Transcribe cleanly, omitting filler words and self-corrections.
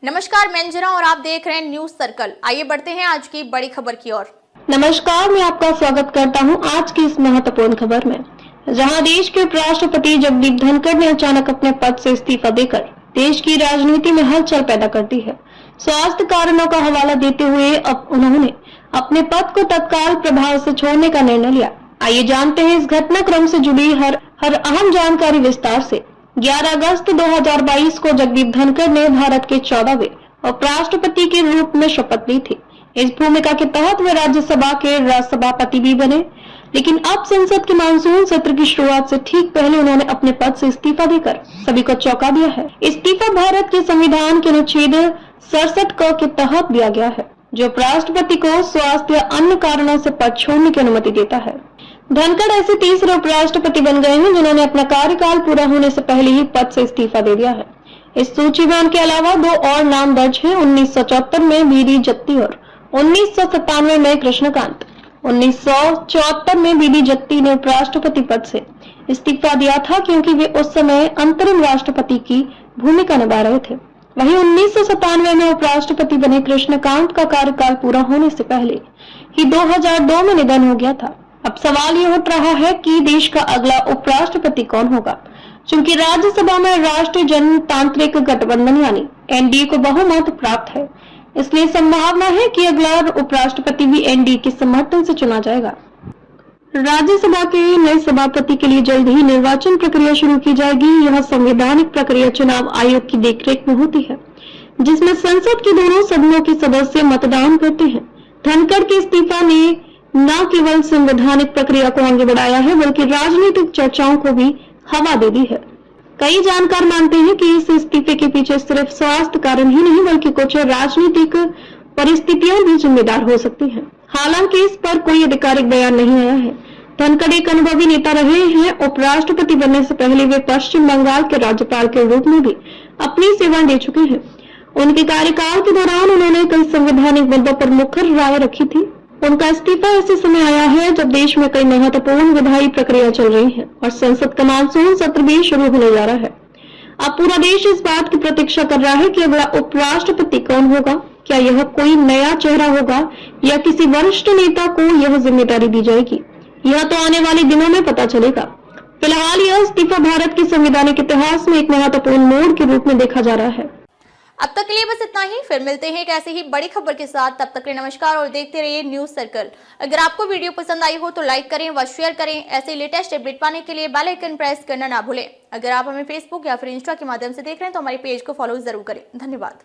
नमस्कार, मैं अंजना और आप देख रहे हैं न्यूज सर्कल। आइए बढ़ते हैं आज की बड़ी खबर की ओर। नमस्कार, मैं आपका स्वागत करता हूं आज की इस महत्वपूर्ण खबर में, जहां देश के उपराष्ट्रपति जगदीप धनखड़ ने अचानक अपने पद से इस्तीफा देकर देश की राजनीति में हलचल पैदा कर दी है। स्वास्थ्य कारणों का हवाला देते हुए अब उन्होंने अपने पद को तत्काल प्रभाव से छोड़ने का निर्णय लिया। आइए जानते हैं इस घटनाक्रम से जुड़ी हर अहम जानकारी विस्तार से। 11 अगस्त 2022 को जगदीप धनखड़ ने भारत के 14वें उपराष्ट्रपति के रूप में शपथ ली थी। इस भूमिका के तहत वे राज्यसभा के सभापति भी बने, लेकिन अब संसद के मानसून सत्र की शुरुआत से ठीक पहले उन्होंने अपने पद से इस्तीफा देकर सभी को चौंका दिया है। इस्तीफा भारत के संविधान के अनुच्छेद 67 के तहत दिया गया है, जो उपराष्ट्रपति को स्वास्थ्य या अन्य कारणों से पद छोड़ने की अनुमति देता है। धनखड़ ऐसे तीसरे उपराष्ट्रपति बन गए हैं जिन्होंने अपना कार्यकाल पूरा होने से पहले ही पद से इस्तीफा दे दिया है। इस सूची में उनके अलावा दो और नाम दर्ज हैं। 1974 में बीडी जत्ती और 1997 में कृष्णकांत। 1974 में बीडी जत्ती ने उपराष्ट्रपति पद से इस्तीफा दिया था क्योंकि वे उस समय अंतरिम राष्ट्रपति की भूमिका निभा रहे थे। वहीं 1997 में उपराष्ट्रपति बने कृष्णकांत का कार्यकाल पूरा होने से पहले ही 2002 में निधन हो गया था। अब सवाल ये उठ रहा है कि देश का अगला उपराष्ट्रपति कौन होगा, चूंकि राज्यसभा में राष्ट्रीय जनतांत्रिक गठबंधन यानी एनडीए को बहुमत प्राप्त है, इसलिए संभावना है कि अगला उपराष्ट्रपति भी एनडीए के समर्थन से चुना जाएगा। राज्यसभा के नए सभापति के लिए जल्द ही निर्वाचन प्रक्रिया शुरू की जाएगी। यह संवैधानिक प्रक्रिया चुनाव आयोग की देखरेख में होती है, जिसमें संसद के दोनों सदनों के सदस्य मतदान करते हैं। धनखड़ के इस्तीफा ने न केवल संवैधानिक प्रक्रिया को आगे बढ़ाया है, बल्कि राजनीतिक चर्चाओं को भी हवा दे दी है। कई जानकार मानते हैं कि इस इस्तीफे के पीछे सिर्फ स्वास्थ्य कारण ही नहीं, बल्कि कुछ राजनीतिक परिस्थितियां भी जिम्मेदार हो सकती हैं। हालांकि इस पर कोई आधिकारिक बयान नहीं आया है। धनखड़ एक अनुभवी नेता रहे हैं। उपराष्ट्रपति बनने से पहले वे पश्चिम बंगाल के राज्यपाल के रूप में भी अपनी सेवाएं दे चुके हैं। उनके कार्यकाल के दौरान उन्होंने कई संवैधानिक मुद्दों पर मुखर राय रखी थी। उनका इस्तीफा ऐसे समय आया है जब देश में कई महत्वपूर्ण विधायी प्रक्रिया चल रही है और संसद का मानसून सत्र भी शुरू होने जा रहा है। अब पूरा देश इस बात की प्रतीक्षा कर रहा है कि अगला उपराष्ट्रपति कौन होगा। क्या यह कोई नया चेहरा होगा या किसी वरिष्ठ नेता को यह जिम्मेदारी दी जाएगी, यह तो आने वाले दिनों में पता चलेगा। फिलहाल यह इस्तीफा भारत के संवैधानिक इतिहास में एक महत्वपूर्ण मोड़ के रूप में देखा जा रहा है। अब तक के लिए बस इतना ही। फिर मिलते हैं एक ऐसे ही बड़ी खबर के साथ। तब तक के लिए नमस्कार और देखते रहिए न्यूज सर्कल। अगर आपको वीडियो पसंद आई हो तो लाइक करें व शेयर करें। ऐसे लेटेस्ट अपडेट पाने के लिए बेल आइकन प्रेस करना ना भूलें। अगर आप हमें फेसबुक या फिर इंस्टा के माध्यम से देख रहे हैं तो हमारे पेज को फॉलो जरूर करें। धन्यवाद।